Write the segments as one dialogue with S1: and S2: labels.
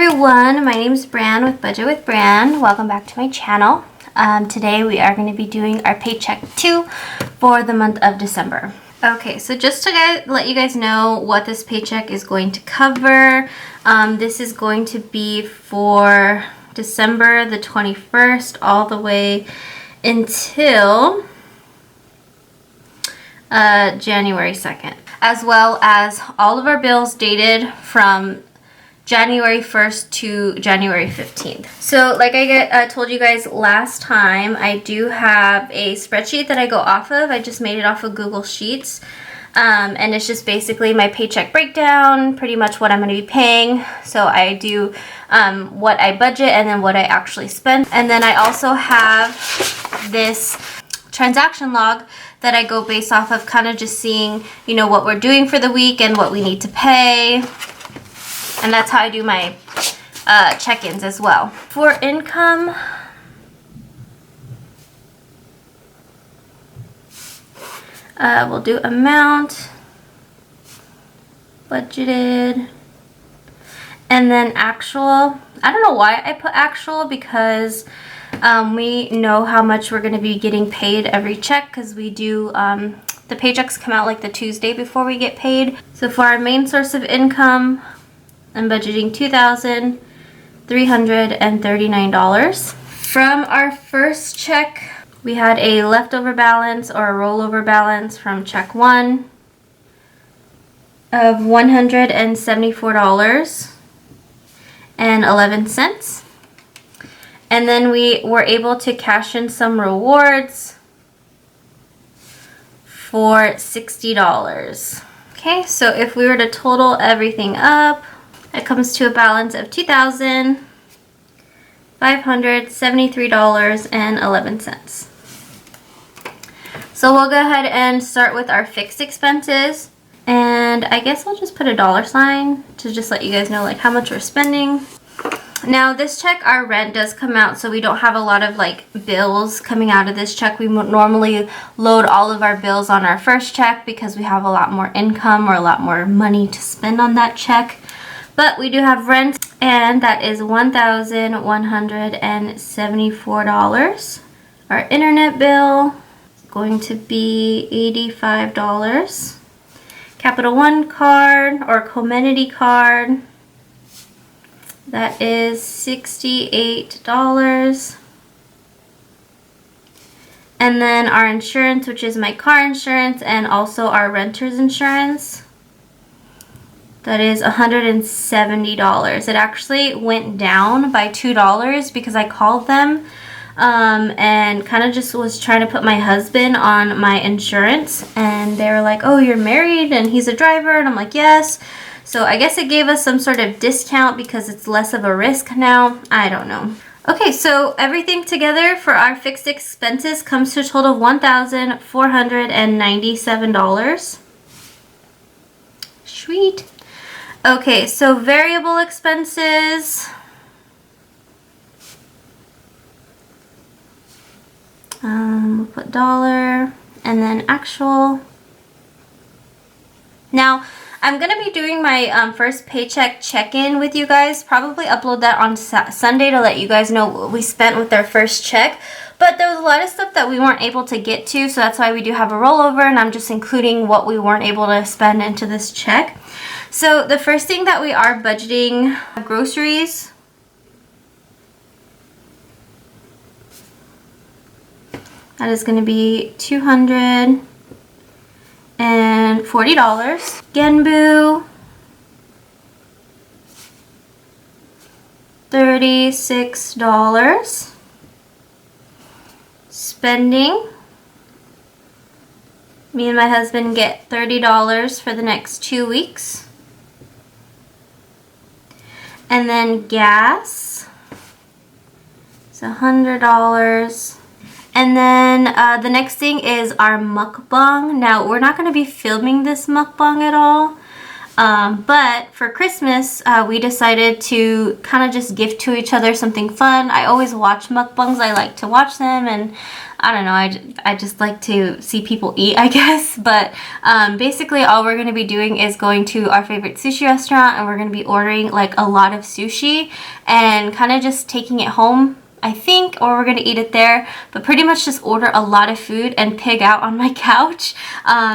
S1: everyone, my name is Bran with Budget with Bran. Welcome back to my channel. Today we are going to be doing our Paycheck 2 for the month of December. Okay, so just to let you guys know what this paycheck is going to cover, this is going to be for December the 21st all the way until January 2nd, as well as all of our bills dated from January 1st to January 15th. So like I told you guys last time, I do have a spreadsheet that I go off of. I just made it off of Google Sheets. And it's just basically my paycheck breakdown, pretty much what I'm going to be paying. So I do what I budget and then what I actually spend. And then I also have this transaction log that I go based off of, kind of just seeing, you know, what we're doing for the week and what we need to pay. And that's how I do my check-ins as well. For income, we'll do amount, budgeted, and then actual. I don't know why I put actual, because we know how much we're going to be getting paid every check, because we do, the paychecks come out like the Tuesday before we get paid. So for our main source of income, I'm budgeting $2,339. From our first check, we had a leftover balance or a rollover balance from check 1 of $174.11. And then we were able to cash in some rewards for $60. Okay, so if we were to total everything up, it comes to a balance of $2,573.11. So we'll go ahead and start with our fixed expenses. And I guess I'll just put a $sign to just let you guys know like how much we're spending. Now this check, our rent does come out, so we don't have a lot of like bills coming out of this check. We normally load all of our bills on our first check because we have a lot more income or a lot more money to spend on that check. But we do have rent, and that is $1,174. Our internet bill is going to be $85. Capital One card or Comenity card, that is $68. And then our insurance, which is my car insurance and also our renter's insurance, that is $170. It actually went down by $2 because I called them and kind of just was trying to put my husband on my insurance, and they were like, oh, you're married and he's a driver, and I'm like, yes. So I guess it gave us some sort of discount because it's less of a risk now. I don't know. Okay, so everything together for our fixed expenses comes to a total of $1,497. Sweet. Okay, so variable expenses. We'll put dollar and then actual. Now, I'm going to be doing my first paycheck check-in with you guys. Probably upload that on Sunday to let you guys know what we spent with our first check. But there was a lot of stuff that we weren't able to get to, so that's why we do have a rollover, and I'm just including what we weren't able to spend into this check. So the first thing that we are budgeting, groceries. That is going to be $240. Genbu, $36. Spending, me and my husband get $30 for the next 2 weeks. And then gas, it's $100. And then the next thing is our mukbang. Now, we're not going to be filming this mukbang at all. But for Christmas, we decided to kind of just gift to each other something fun. I always watch mukbangs. I like to watch them, and I don't know, I just like to see people eat, I guess. But basically all we're going to be doing is going to our favorite sushi restaurant, and we're going to be ordering like a lot of sushi and kind of just taking it home, I think, or we're gonna eat it there, but pretty much just order a lot of food and pig out on my couch.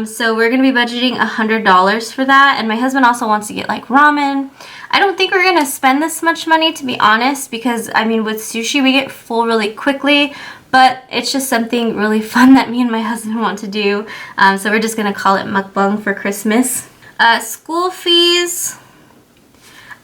S1: So we're gonna be budgeting $100 for that, and my husband also wants to get like ramen. I don't think we're gonna spend this much money, to be honest, because I mean with sushi we get full really quickly, but it's just something really fun that me and my husband want to do. So we're just gonna call it mukbang for Christmas. School fees.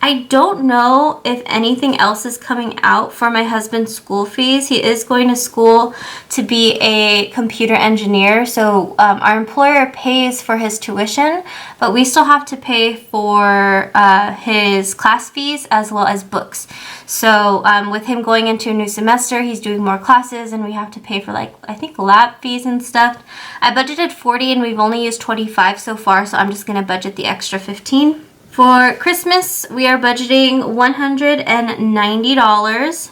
S1: I don't know if anything else is coming out for my husband's school fees. He is going to school to be a computer engineer, so our employer pays for his tuition, but we still have to pay for his class fees as well as books. So with him going into a new semester, he's doing more classes, and we have to pay for like, I think, lab fees and stuff. I budgeted 40 and we've only used 25 so far, so I'm just going to budget the extra 15. For Christmas, we are budgeting $190,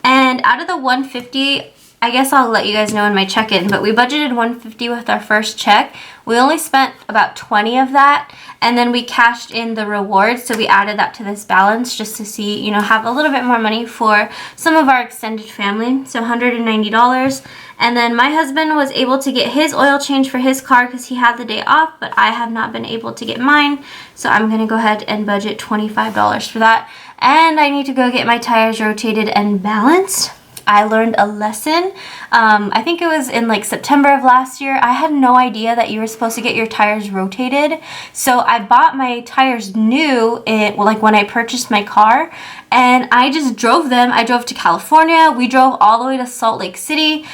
S1: and out of the $150, I guess I'll let you guys know in my check-in, but we budgeted $150 with our first check. We only spent about 20 of that, and then we cashed in the rewards, so we added that to this balance just to see, you know, have a little bit more money for some of our extended family, so $190. And then my husband was able to get his oil change for his car because he had the day off, but I have not been able to get mine, so I'm going to go ahead and budget $25 for that. And I need to go get my tires rotated and balanced. I learned a lesson. I think it was in like September of last year. I had no idea that you were supposed to get your tires rotated. So I bought my tires new like when I purchased my car, and I just drove them. I drove to California. We drove all the way to Salt Lake City.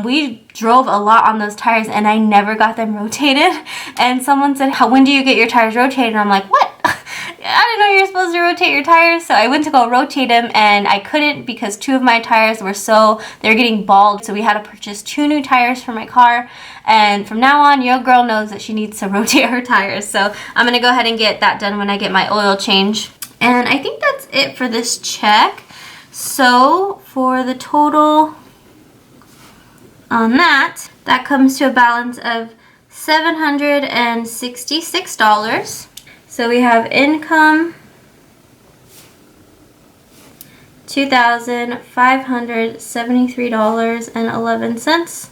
S1: We drove a lot on those tires, and I never got them rotated. And someone said, when do you get your tires rotated? And I'm like, what? I didn't know you were supposed to rotate your tires. So I went to go rotate them, and I couldn't because two of my tires were they're getting bald. So we had to purchase 2 new tires for my car. And from now on, your girl knows that she needs to rotate her tires. So I'm going to go ahead and get that done when I get my oil change. And I think that's it for this check. So for the total on that comes to a balance of $766. So we have income, $2,573.11.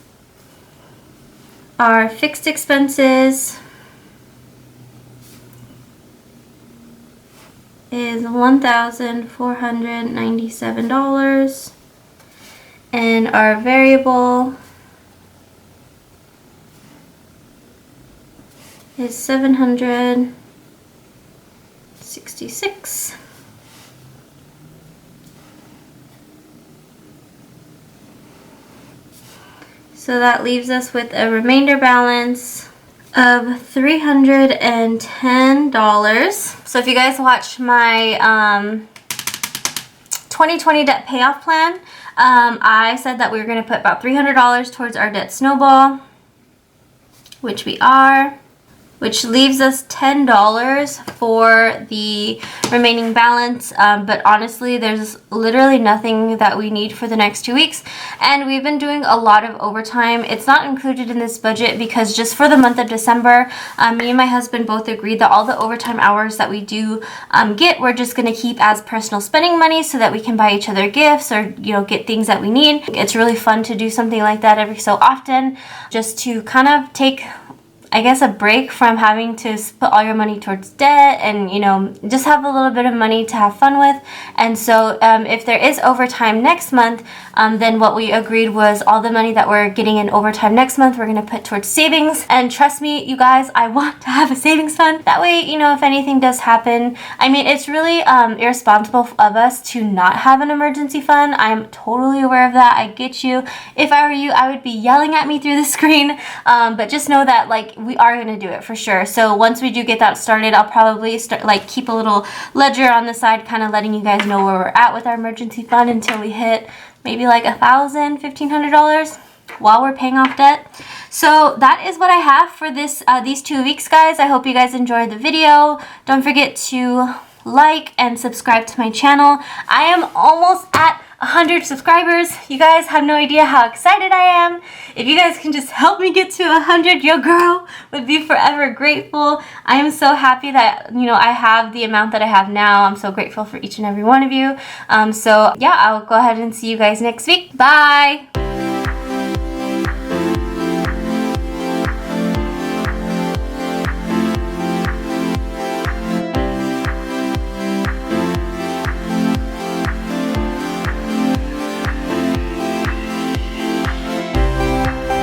S1: Our fixed expenses is $1,497, and our variable is $766. So that leaves us with a remainder balance of $310. So if you guys watch my 2020 debt payoff plan, I said that we were going to put about $300 towards our debt snowball, which we are, which leaves us $10 for the remaining balance. But honestly, there's literally nothing that we need for the next 2 weeks. And we've been doing a lot of overtime. It's not included in this budget because just for the month of December, me and my husband both agreed that all the overtime hours that we do get, we're just gonna keep as personal spending money so that we can buy each other gifts or, you know, get things that we need. It's really fun to do something like that every so often, just to kind of take, I guess, a break from having to put all your money towards debt and, you know, just have a little bit of money to have fun with. And so if there is overtime next month, then what we agreed was all the money that we're getting in overtime next month, we're going to put towards savings. And trust me, you guys, I want to have a savings fund. That way, you know, if anything does happen, I mean, it's really irresponsible of us to not have an emergency fund. I'm totally aware of that. I get you. If I were you, I would be yelling at me through the screen. But just know that, like, we are going to do it for sure. So once we do get that started, I'll probably keep a little ledger on the side, kind of letting you guys know where we're at with our emergency fund until we hit maybe like $1,000, $1,500. while we're paying off debt. So that is what I have for this these 2 weeks, guys. I hope you guys enjoyed the video. Don't forget to like and subscribe to my channel. I am almost at 100 subscribers. You guys have no idea how excited I am. If you guys can just help me get to 100, your girl would be forever grateful. I am so happy that, you know, I have the amount that I have now. I'm so grateful for each and every one of you. So yeah, I'll go ahead and see you guys next week. Bye.